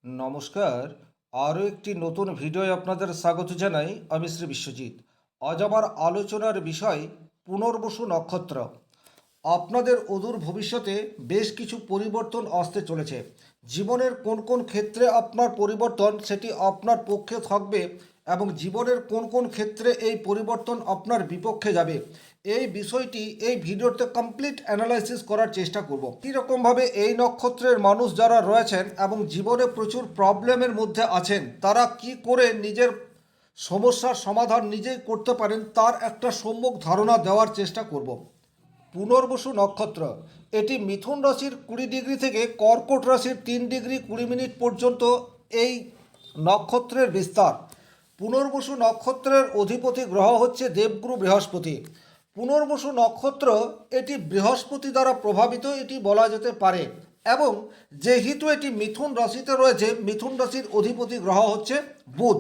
নমস্কার। আরও একটি নতুন ভিডিওয় আপনাদের স্বাগত জানাই। আমি শ্রী বিশ্বজিৎ। আজ আমার আলোচনার বিষয় পুনর্বসু নক্ষত্র। আপনাদের অদূর ভবিষ্যতে বেশ কিছু পরিবর্তন আসতে চলেছে। জীবনের কোন কোন ক্ষেত্রে আপনার পরিবর্তন সেটি আপনার পক্ষে থাকবে এবং জীবনের কোন কোন ক্ষেত্রে এই পরিবর্তন আপনার বিপক্ষে যাবে, এই বিষয়টি এই ভিডিওতে কমপ্লিট অ্যানালাইসিস করার চেষ্টা করব। কীরকমভাবে এই নক্ষত্রের মানুষ যারা রয়েছেন এবং জীবনে প্রচুর প্রবলেমের মধ্যে আছেন, তারা কি করে নিজের সমস্যার সমাধান নিজেই করতে পারেন তার একটা সম্যক ধারণা দেওয়ার চেষ্টা করব। পুনর্বসু নক্ষত্র এটি মিথুন রাশির 20 ডিগ্রি থেকে কর্কট রাশির 3 ডিগ্রি 20 মিনিট পর্যন্ত এই নক্ষত্রের বিস্তার। পুনর্বসু নক্ষত্রের অধিপতি গ্রহ হচ্ছে দেবগুরু বৃহস্পতি। পুনর্বসু নক্ষত্র এটি বৃহস্পতি দ্বারা প্রভাবিত এটি বলা যেতে পারে, এবং যেহেতু এটি মিথুন রাশিতে রয়েছে, মিথুন রাশির অধিপতি গ্রহ হচ্ছে বুধ।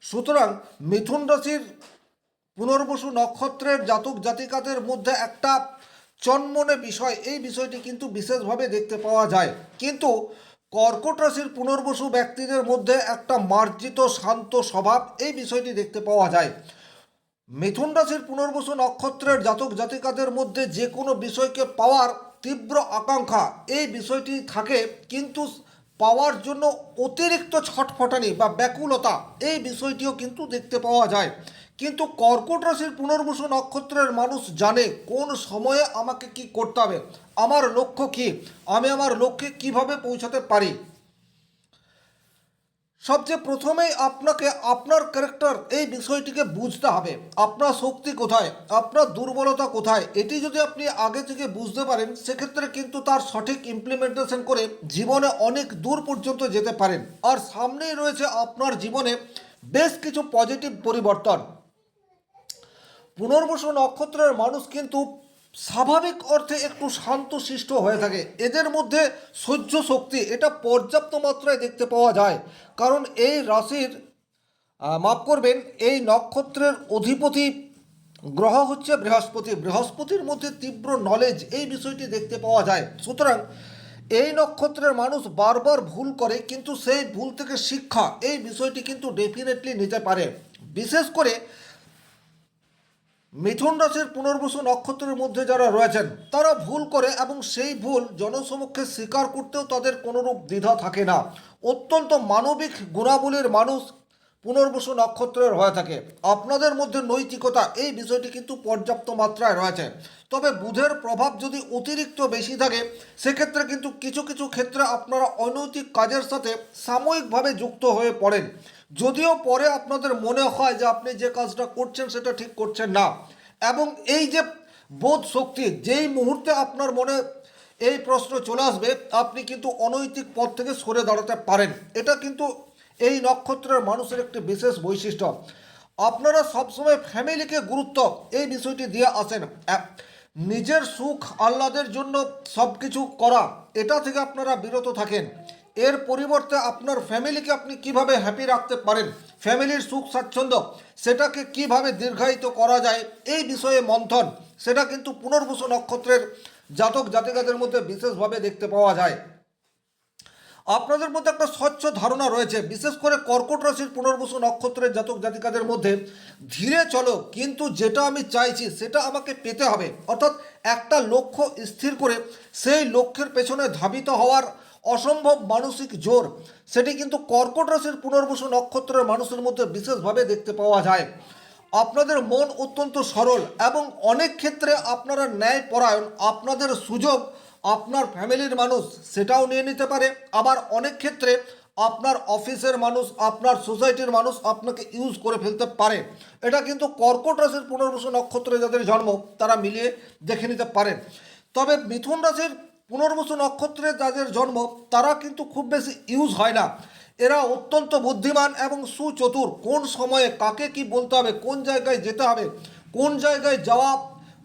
সুতরাং মিথুন রাশির পুনর্বসু নক্ষত্রের জাতক জাতিকাদের মধ্যে একটা চনমনে বিষয়, এই বিষয়টি কিন্তু বিশেষভাবে দেখতে পাওয়া যায়। কিন্তু কর্কট রাশির পুনর্বসু ব্যক্তিদের মধ্যে একটা মার্জিত শান্ত স্বভাব, এই বিষয়টি দেখতে পাওয়া যায়। মিথুন রাশির পুনর্বসু নক্ষত্রের জাতক জাতিকাদের মধ্যে যে কোনো বিষয়কে পাওয়ার তীব্র আকাঙ্ক্ষা, এই বিষয়টি থাকে, কিন্তু পাওয়ার জন্য অতিরিক্ত ছটফটানি বা ব্যাকুলতা, এই বিষয়টিও কিন্তু দেখতে পাওয়া যায়। কিন্তু কর্কট রাশির পুনর্বসু নক্ষত্রের মানুষ জানে কোন সময়ে আমাকে কি করতে হবে, আমার লক্ষ্য কি, আমি আমার লক্ষ্যে কিভাবে পৌঁছাতে পারি। সবচেয়ে প্রথমেই আপনাকে আপনার ক্যারেক্টার, এই বিষয়টিকে বুঝতে হবে। আপনার শক্তি কোথায়, আপনার দুর্বলতা কোথায়, এটি যদি আপনি আগে থেকে বুঝতে পারেন, সেক্ষেত্রে কিন্তু তার সঠিক ইমপ্লিমেন্টেশন করে জীবনে অনেক দূর পর্যন্ত যেতে পারেন। আর সামনেই রয়েছে আপনার জীবনে বেশ কিছু পজিটিভ পরিবর্তন। পুনর্বসু নক্ষত্রের মানুষ কিন্তু স্বাভাবিক অর্থে একটু শান্তশিষ্ট হয়ে থাকে। এদের মধ্যে সহ্য শক্তি এটা পর্যাপ্ত মাত্রায় দেখতে পাওয়া যায়, কারণ এই রাশির মাফ করবেন, এই নক্ষত্রের অধিপতি গ্রহ হচ্ছে বৃহস্পতি। বৃহস্পতির মধ্যে তীব্র নলেজ, এই বিষয়টি দেখতে পাওয়া যায়। সুতরাং এই নক্ষত্রের মানুষ বারবার ভুল করে, কিন্তু সেই ভুল থেকে শিক্ষা, এই বিষয়টি কিন্তু ডেফিনেটলি নিতে পারে। বিশেষ করে মিথুন রাশির পুনর্বসু নক্ষত্রের মধ্যে যারা রয়েছেন, তারা ভুল করে এবং সেই ভুল জনসমক্ষে স্বীকার করতেও তাদের কোনোরূপ দ্বিধা থাকে না। অত্যন্ত মানবিক গুণাবলীর মানুষ পুনর্বসু নক্ষত্রের হয়ে থাকে। আপনাদের মধ্যে নৈতিকতা, এই বিষয়টি কিন্তু পর্যাপ্ত মাত্রায় রয়েছে। তবে বুধের প্রভাব যদি অতিরিক্ত বেশি থাকে, সেক্ষেত্রে কিন্তু কিছু কিছু ক্ষেত্রে আপনারা অনৈতিক কাজের সাথে সাময়িকভাবে যুক্ত হয়ে পড়েন, যদিও পরে আপনাদের মনে হয় যে আপনি যে কাজটা করছেন সেটা ঠিক করছেন না। এবং এই যে বোধ শক্তি, যেই মুহূর্তে আপনার মনে এই প্রশ্ন চলে আসবে, আপনি কিন্তু অনৈতিক পথ থেকে সরে দাঁড়াতে পারেন। এটা কিন্তু এই নক্ষত্রের মানুষের একটি বিশেষ বৈশিষ্ট্য। আপনারা সবসময় ফ্যামিলিকে গুরুত্ব, এই বিষয়টি দিয়ে আসেন। নিজের সুখ আহ্লাদের জন্য সব কিছু করা, এটা থেকে আপনারা বিরত থাকেন। এর পরিবর্তে আপনার ফ্যামিলিকে আপনি কিভাবে হ্যাপি রাখতে পারেন, ফ্যামিলির সুখ স্বাচ্ছন্দ্য সেটাকে কিভাবে দীর্ঘায়িত করা যায়, এই বিষয়ে মন্থন, সেটা কিন্তু পুনর্বসু নক্ষত্রের জাতক জাতিকাদের মধ্যে বিশেষভাবে দেখতে পাওয়া যায়। আপনাদের মধ্যে একটা স্বচ্ছ ধারণা রয়েছে, বিশেষ করে কর্কট রাশির পুনর্বসু নক্ষত্রের জাতক জাতিকাদের মধ্যে, ধীরে চলো কিন্তু যেটা আমি চাইছি সেটা আমাকে পেতে হবে। অর্থাৎ একটা লক্ষ্য স্থির করে সেই লক্ষ্যের পেছনে ধাবিত হওয়ার অসম্ভব মানসিক জোর, সেটি কিন্তু কর্কট রাশির পুনর্বসু নক্ষত্রের মানুষের মধ্যে বিশেষভাবে দেখতে পাওয়া যায়। আপনাদের মন অত্যন্ত সরল এবং অনেক ক্ষেত্রে আপনারা ন্যায়পরায়ণ। আপনাদের সুযোগ আপনার ফ্যামিলির মানুষ সেটাও নিয়ে নিতে পারে, আবার অনেক ক্ষেত্রে আপনার অফিসের মানুষ, আপনার সোসাইটির মানুষ আপনাকে ইউজ করে ফেলতে পারে। এটা কিন্তু কর্কট রাশির পুনর্বসু নক্ষত্রে যাদের জন্ম তারা মিলিয়ে দেখে নিতে পারেন। তবে মিথুন রাশির পুনর্বসু নক্ষত্রে যাদের জন্ম, তারা কিন্তু খুব বেশি ইউজ হয় না। এরা অত্যন্ত বুদ্ধিমান এবং সুচতুর। কোন সময়ে কাকে কি বলতে হবে, কোন জায়গায় যেতে হবে, কোন জায়গায় যাওয়া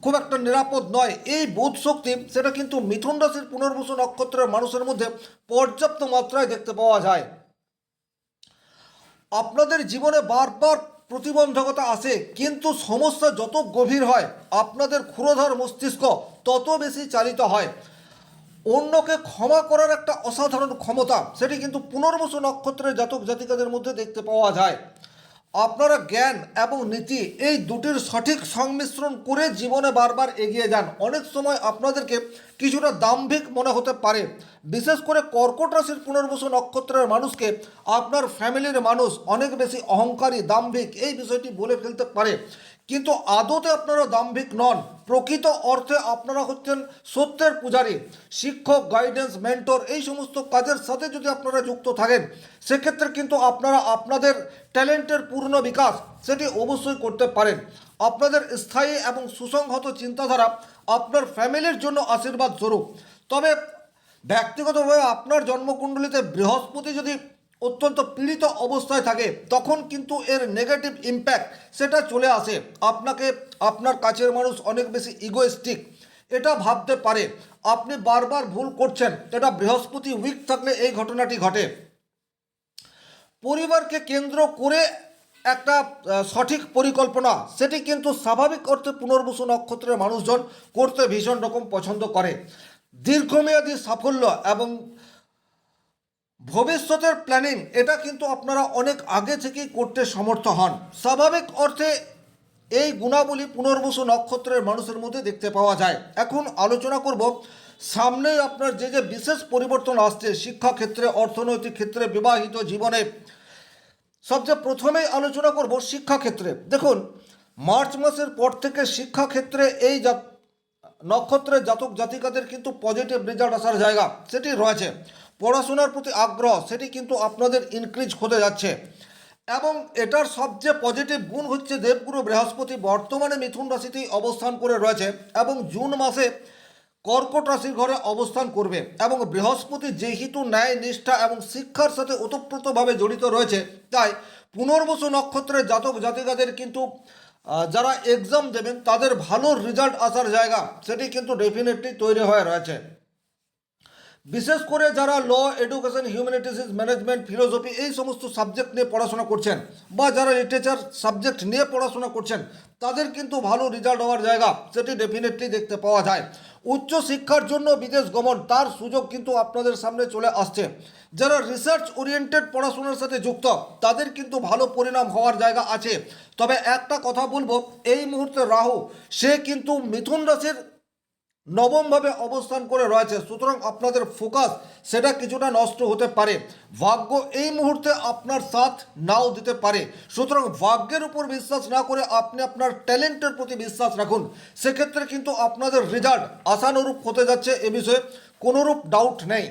খুব একটা নিরাপদ নয়, এই বোধ শক্তি সেটা কিন্তু মিথুন রাশির পুনর্বসু নক্ষত্রের মানুষের মধ্যে পর্যাপ্ত মাত্রায় দেখতে পাওয়া যায়। আপনাদের জীবনে বারবার প্রতিবন্ধকতা আসে, কিন্তু সমস্যা যত গভীর হয় আপনাদের ক্ষুরোধর মস্তিষ্ক তত বেশি চালিত হয়। অন্যকে ক্ষমা করার একটা অসাধারণ ক্ষমতা সেটি কিন্তু পুনর্বসু নক্ষত্রের জাতক জাতিকাদের মধ্যে দেখতে পাওয়া যায়। আপনারা জ্ঞান এবং নীতি এই দুটির সঠিক সংমিশ্রণ করে জীবনে বারবার এগিয়ে যান। অনেক সময় আপনাদেরকে কিছুটা দাম্ভিক মনে হতে পারে, বিশেষ করে কর্কট রাশির পুনর্বসু নক্ষত্রের মানুষকে আপনার ফ্যামিলির মানুষ অনেক বেশি অহংকারী, দাম্ভিক এই বিষয়টি বলে ফেলতে পারে, কিন্তু আদতে আপনারা দাম্ভিক নন। প্রকৃত অর্থে আপনারা হচ্ছেন সত্যের পূজারী, শিক্ষক, গাইডেন্স, মেন্টর এই সমস্ত কাজের সাথে যদি আপনারা যুক্ত থাকেন, সেক্ষেত্রে কিন্তু আপনারা আপনাদের ট্যালেন্টের পূর্ণ বিকাশ সেটি অবশ্যই করতে পারেন। আপনাদের স্থায়ী এবং সুসংহত চিন্তাধারা আপনার ফ্যামিলির জন্য আশীর্বাদ স্বরূপ। তবে ব্যক্তিগতভাবে আপনার জন্মকুণ্ডলিতে বৃহস্পতি যদি অত্যন্ত পীড়িত অবস্থায় থাকে, তখন কিন্তু এর নেগেটিভ ইম্প্যাক্ট সেটা চলে আসে। আপনাকে আপনার কাছের মানুষ অনেক বেশি ইগোয়েস্টিক এটা ভাবতে পারে, আপনি বারবার ভুল করছেন। এটা বৃহস্পতি উইক থাকলে এই ঘটনাটি ঘটে। পরিবারকে কেন্দ্র করে একটা সঠিক পরিকল্পনা সেটি কিন্তু স্বাভাবিক অর্থে পুনর্বসু নক্ষত্রের মানুষজন করতে ভীষণ রকম পছন্দ করে। দীর্ঘমেয়াদী সাফল্য এবং ভবিষ্যতের প্ল্যানিং এটা কিন্তু আপনারা অনেক আগে থেকেই করতে সমর্থ হন। স্বাভাবিক অর্থে এই গুণাবলী পুনর্বসু নক্ষত্রের মানুষের মধ্যে দেখতে পাওয়া যায়। এখন আলোচনা করব সামনে আপনার যে যে বিশেষ পরিবর্তন আসছে শিক্ষাক্ষেত্রে, অর্থনৈতিক ক্ষেত্রে, বিবাহিত জীবনে। সবচেয়ে প্রথমেই আলোচনা করব শিক্ষাক্ষেত্রে। দেখুন, মার্চ মাসের পর থেকে শিক্ষাক্ষেত্রে এই নক্ষত্রের জাতক জাতিকাদের কিন্তু পজিটিভ রেজাল্ট আসার জায়গা সেটি রয়েছে। পড়াশোনার প্রতি আগ্রহ সেটি কিন্তু আপনাদের ইনক্রিজ হতে যাচ্ছে, এবং এটার সবচেয়ে পজিটিভ গুণ হচ্ছে দেবগুরু বৃহস্পতি বর্তমানে মিথুন রাশিতেই অবস্থান করে রয়েছে এবং জুন মাসে কর্কট রাশির ঘরে অবস্থান করবে। এবং বৃহস্পতি যেহেতু ন্যায়, নিষ্ঠা এবং শিক্ষার সাথে ওতপ্রোতভাবে জড়িত রয়েছে, তাই পুনর্বসু নক্ষত্রের জাতক জাতিকাদের কিন্তু যারা এক্সাম দেবেন তাদের ভালো রেজাল্ট আসার জায়গা সেটি কিন্তু ডেফিনেটলি তৈরি হয়ে রয়েছে। বিশেষ করে যারা ল, এডুকেশন, হিউম্যানিটিস, ম্যানেজমেন্ট, ফিলোসফি এই সমস্ত সাবজেক্ট নিয়ে পড়াশোনা করছেন, বা যারা লিটারেচার সাবজেক্ট নিয়ে পড়াশোনা করছেন, তাদের কিন্তু ভালো রেজাল্ট হওয়ার জায়গা সেটি ডেফিনেটলি দেখতে পাওয়া যায়। উচ্চ শিক্ষার জন্য বিদেশ গমন তার সুযোগ কিন্তু আপনাদের সামনে চলে আসছে। যারা রিসার্চ ওরিয়েন্টেড পড়াশোনার সাথে যুক্ত তাদের কিন্তু ভালো পরিণাম হওয়ার জায়গা আছে। তবে একটা কথা বলবো, এই মুহূর্তে রাহু সে কিন্তু মিথুন রাশির নবমভাবে অবস্থান করে রয়েছে, সুতরাং আপনাদের ফোকাস সেটা কিছুটা নষ্ট হতে পারে। ভাগ্য এই মুহূর্তে আপনার সাথ নাও দিতে পারে, সুতরাং ভাগ্যের উপর বিশ্বাস না করে আপনি আপনার ট্যালেন্টের প্রতি বিশ্বাস রাখুন। সেক্ষেত্রে কিন্তু আপনাদের রেজাল্ট আশানুরূপ হতে যাচ্ছে, এ বিষয়ে কোনোরূপ ডাউট নেই।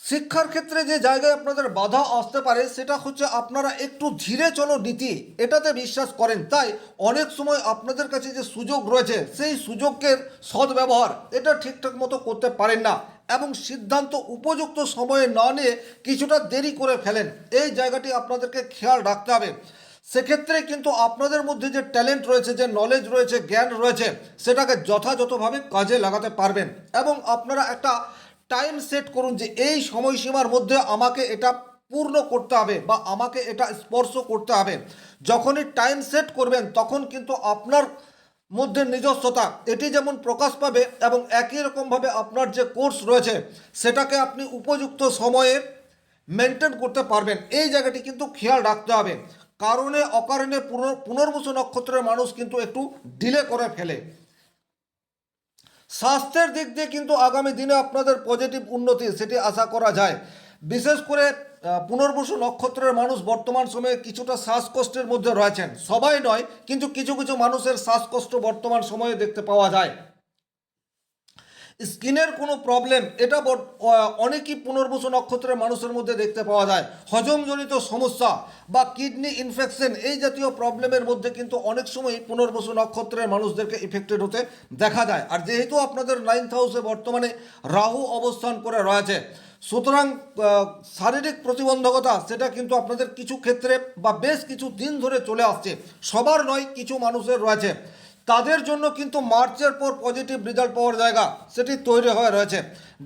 শিক্ষার ক্ষেত্রে যে জায়গায় আপনাদের বাধা আসতে পারে সেটা হচ্ছে আপনারা একটু ধীরে চলো নীতি এটাতে বিশ্বাস করেন, তাই অনেক সময় আপনাদের কাছে যে সুযোগ রয়েছে সেই সুযোগের সদ্ব্যবহার এটা ঠিকঠাক মতো করতে পারেন না, এবং সিদ্ধান্ত উপযুক্ত সময়ে না নিয়ে কিছুটা দেরি করে ফেলেন। এই জায়গাটি আপনাদেরকে খেয়াল রাখতে হবে। সেক্ষেত্রে কিন্তু আপনাদের মধ্যে যে ট্যালেন্ট রয়েছে, যে নলেজ রয়েছে, জ্ঞান রয়েছে, সেটাকে যথাযথভাবে কাজে লাগাতে পারবেন। এবং আপনারা একটা টাইম সেট করুন যে এই সময়সীমার মধ্যে আমাকে এটা পূর্ণ করতে হবে বা আমাকে এটা স্পর্শ করতে হবে। যখনই টাইম সেট করবেন তখন কিন্তু আপনার মধ্যে নিজস্বতা এটি যেমন প্রকাশ পাবে, এবং একই রকমভাবে আপনার যে কোর্স রয়েছে সেটাকে আপনি উপযুক্ত সময়ে মেনটেন করতে পারবেন। এই জায়গাটি কিন্তু খেয়াল রাখতে হবে। কারণে অকারণে পুনর্বসু নক্ষত্রের মানুষ কিন্তু একটু ডিলে করে ফেলে। স্বাস্থ্যের দিক দিয়ে কিন্তু আগামী দিনে আপনাদের পজিটিভ উন্নতি সেটি আশা করা যায়। বিশেষ করে পুনর্বসু নক্ষত্রের মানুষ বর্তমান সময়ে কিছুটা শ্বাসকষ্টের মধ্যে রয়েছেন, সবাই নয় কিন্তু কিছু কিছু মানুষের শ্বাসকষ্ট বর্তমান সময়ে দেখতে পাওয়া যায়। স্কিনের কোনো প্রবলেম এটা অনেকই পুনর্বসু নক্ষত্রের মানুষের মধ্যে দেখতে পাওয়া যায়। হজমজনিত সমস্যা বা কিডনি ইনফেকশন এই জাতীয় প্রবলেমের মধ্যে কিন্তু অনেক সময় পুনর্বসু নক্ষত্রের মানুষদেরকে ইফেক্টেড হতে দেখা যায়। আর যেহেতু আপনাদের 9th হাউসে বর্তমানে রাহু অবস্থান করে রয়েছে, সুতরাং শারীরিক প্রতিবন্ধকতা সেটা কিন্তু আপনাদের কিছু ক্ষেত্রে বা বেশ কিছু দিন ধরে চলে আসছে, সবার নয় কিছু মানুষের রয়েছে। তাদের জন্য কিন্তু মার্চের পর পজিটিভ রেজাল্ট পাওয়ার জায়গা সেটি তৈরি হয়ে রয়েছে।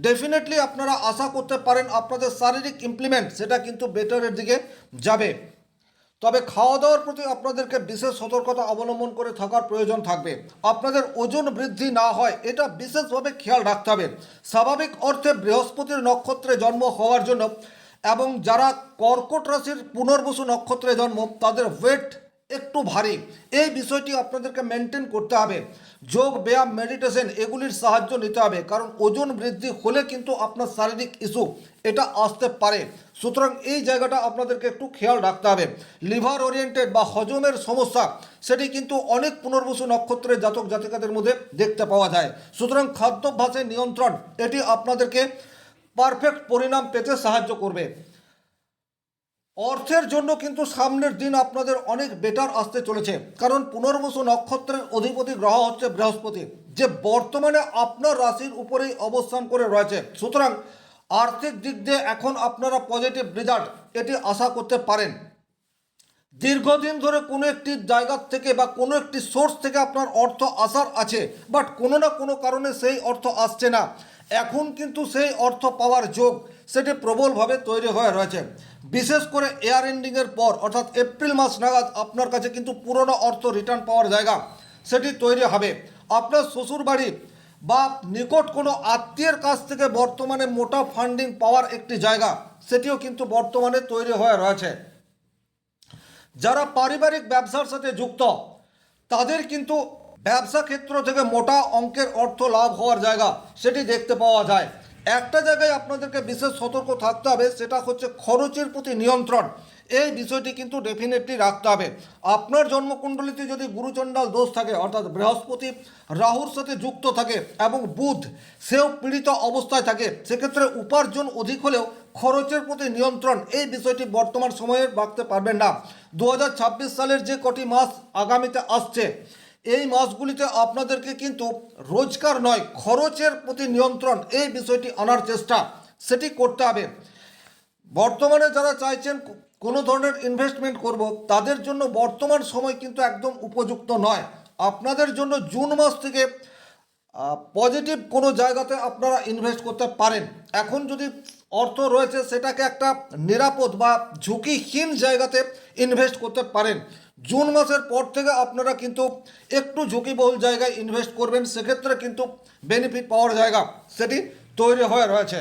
ডেফিনেটলি আপনারা আশা করতে পারেন আপনাদের শারীরিক ইমপ্লিমেন্ট সেটা কিন্তু বেটারের দিকে যাবে। তবে খাওয়া দাওয়ার প্রতি আপনাদেরকে বিশেষ সতর্কতা অবলম্বন করে থাকার প্রয়োজন থাকবে। আপনাদের ওজন বৃদ্ধি না হয় এটা বিশেষভাবে খেয়াল রাখতে হবে। স্বাভাবিক অর্থে বৃহস্পতির নক্ষত্রে জন্ম হওয়ার জন্য এবং যারা কর্কট রাশির পুনর্বসু নক্ষত্রে জন্ম তাদের ওয়েট একটু ভারী, এই বিষয়টি আপনাদেরকে মেনটেন করতে হবে। যোগ ব্যায়াম মেডিটেশন এগুলির সাহায্য নিতে হবে, কারণ ওজন বৃদ্ধি হলে কিন্তু আপনার শারীরিক ইস্যু এটা আসতে পারে। সুতরাং এই জায়গাটা আপনাদেরকে একটু খেয়াল রাখতে হবে। লিভার ওরিয়েন্টেড বা হজমের সমস্যা সেটি কিন্তু অনেক পুনর্বসু নক্ষত্রের জাতক জাতিকাদের মধ্যে দেখতে পাওয়া যায়। সুতরাং খাদ্যাভ্যাসের নিয়ন্ত্রণ এটি আপনাদেরকে পারফেক্ট পরিণাম পেতে সাহায্য করবে। অর্থের জন্য কিন্তু সামনের দিন আপনাদের অনেক বেটার আসতে চলেছে, কারণ পুনর্বসু নক্ষত্রের অধিপতি গ্রহ হচ্ছে বৃহস্পতি, যে বর্তমানে আপনার রাশির উপরেই অবস্থান করে রয়েছে। সুতরাং আর্থিক দিক দিয়ে এখন আপনারা পজিটিভ রেজাল্ট এটি আশা করতে পারেন। দীর্ঘদিন ধরে কোনো একটি জায়গা থেকে বা কোনো একটি সোর্স থেকে আপনার অর্থ আসার আছে, বাট কোনো না কোনো কারণে সেই অর্থ আসছে না। এখন কিন্তু সেই অর্থ পাওয়ার যোগ সেটি প্রবলভাবে তৈরি হয়ে রয়েছে। বিশেষ করে এয়ার এন্ডিংয়ের পর অর্থাৎ এপ্রিল মাস নাগাদ আপনার কাছে কিন্তু পুরনো অর্থ রিটার্ন পাওয়ার জায়গা সেটি তৈরি হবে। আপনার শ্বশুরবাড়ি বা নিকট কোনো আত্মীয়ের কাছ থেকে বর্তমানে মোটা ফান্ডিং পাওয়ার একটি জায়গা সেটিও কিন্তু বর্তমানে তৈরি হয়ে রয়েছে। যারা পারিবারিক ব্যবসার সাথে যুক্ত তাদের কিন্তু ব্যবসা ক্ষেত্র থেকে মোটা অঙ্কের অর্থ লাভ হওয়ার জায়গা সেটি দেখতে পাওয়া যায়। একটা জায়গায় আপনাদেরকে বিশেষ সতর্ক থাকতে হবে, সেটা হচ্ছে খরচের প্রতি নিয়ন্ত্রণ। এই বিষয়টি কিন্তু ডেফিনেটলি রাখতে হবে। আপনার জন্মকুণ্ডলিতে যদি গুরুচণ্ডাল দোষ থাকে অর্থাৎ বৃহস্পতি রাহুর সাথে যুক্ত থাকে এবং বুধ সেও পীড়িত অবস্থায় থাকে, সেক্ষেত্রে উপার্জন অধিক হলেও খরচের প্রতি নিয়ন্ত্রণ এই বিষয়টি বর্তমান সময়ে রাখতে পারবেন না। 2026 সালের যে কটি মাস আগামীতে আসছে এই মাসগুলিতে আপনাদেরকে কিন্তু রোজগার নয় খরচের প্রতি নিয়ন্ত্রণ এই বিষয়টি আনার চেষ্টা সেটি করতে হবে। বর্তমানে যারা চাইছেন কোনো ধরনের ইনভেস্টমেন্ট করব তাদের জন্য বর্তমান সময় কিন্তু একদম উপযুক্ত নয়। আপনাদের জন্য জুন মাস থেকে পজিটিভ কোনো জায়গাতে আপনারা ইনভেস্ট করতে পারেন। এখন যদি অর্থ রয়েছে সেটাকে একটা নিরাপদ বা ঝুঁকিহীন জায়গাতে ইনভেস্ট করতে পারেন। জুন মাসের পর থেকে আপনারা কিন্তু একটু ঝুঁকিবহুল জায়গায় ইনভেস্ট করবেন, সেক্ষেত্রে কিন্তু বেনিফিট পাওয়ার জায়গা সেটি তৈরি হয়ে রয়েছে।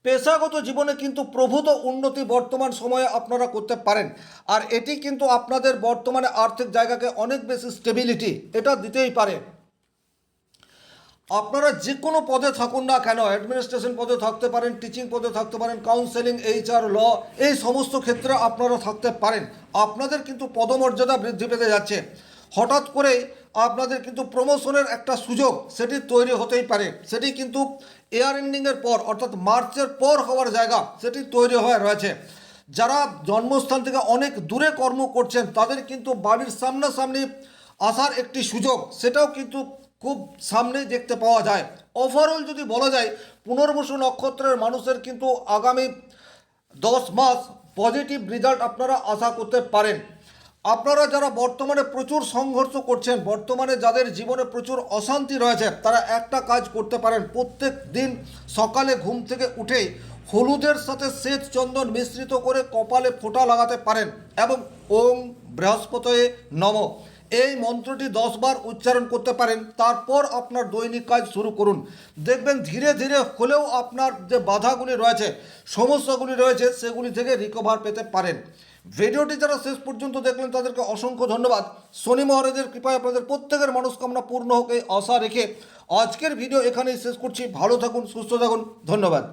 পেশাগত জীবনে কিন্তু প্রভূত উন্নতি বর্তমান সময়ে আপনারা করতে পারেন, আর এটি কিন্তু আপনাদের বর্তমানে আর্থিক জায়গাকে অনেক বেশি স্টেবিলিটি এটা দিতেই পারে। আপনারা যে কোনো পদে থাকুন না কেন, অ্যাডমিনিস্ট্রেশন পদে থাকতে পারেন, টিচিং পদে থাকতে পারেন, কাউন্সেলিং, HR, ল, এই সমস্ত ক্ষেত্রে আপনারা থাকতে পারেন। আপনাদের কিন্তু পদমর্যাদা বৃদ্ধি পেতে যাচ্ছে। হঠাৎ করে আপনাদের কিন্তু প্রমোশনের একটা সুযোগ সেটি তৈরি হতেই পারে। সেটি কিন্তু এয়ার এন্ডিংয়ের পর অর্থাৎ মার্চের পর হওয়ার জায়গা সেটি তৈরি হয়ে রয়েছে। যারা জন্মস্থান থেকে অনেক দূরে কর্ম করছেন তাদের কিন্তু বাড়ির সামনাসামনি আসার একটি সুযোগ সেটাও কিন্তু খুব সামনেই দেখতে পাওয়া যায়। ওভারঅল যদি বলা যায় পুনর্বসু নক্ষত্রের মানুষের কিন্তু আগামী 10 মাস পজিটিভ রেজাল্ট আপনারা আশা করতে পারেন। আপনারা যারা বর্তমানে প্রচুর সংঘর্ষ করছেন, বর্তমানে যাদের জীবনে প্রচুর অশান্তি রয়েছে, তারা একটা কাজ করতে পারেন। প্রত্যেক দিন সকালে ঘুম থেকে উঠেই হলুদের সাথে শ্বেত চন্দন মিশ্রিত করে কপালে ফোঁটা লাগাতে পারেন এবং ওম বৃহস্পতয়ে নমঃ এই মন্ত্রটি 10 বার উচ্চারণ করতে পারেন। তারপর আপনার দৈনিক কাজ শুরু করুন। দেখবেন ধীরে ধীরে হলেও আপনার যে বাধাগুলি রয়েছে, সমস্যাগুলি রয়েছে, সেগুলি থেকে রিকভার পেতে পারেন। ভিডিওটি যারা শেষ পর্যন্ত দেখলেন তাদেরকে অসংখ্য ধন্যবাদ। শনি মহারাজের কৃপায় আপনাদের প্রত্যেকের মনস্কামনা পূর্ণ হোক এই আশা রেখে আজকের ভিডিও এখানেই শেষ করছি। ভালো থাকুন, সুস্থ থাকুন, ধন্যবাদ।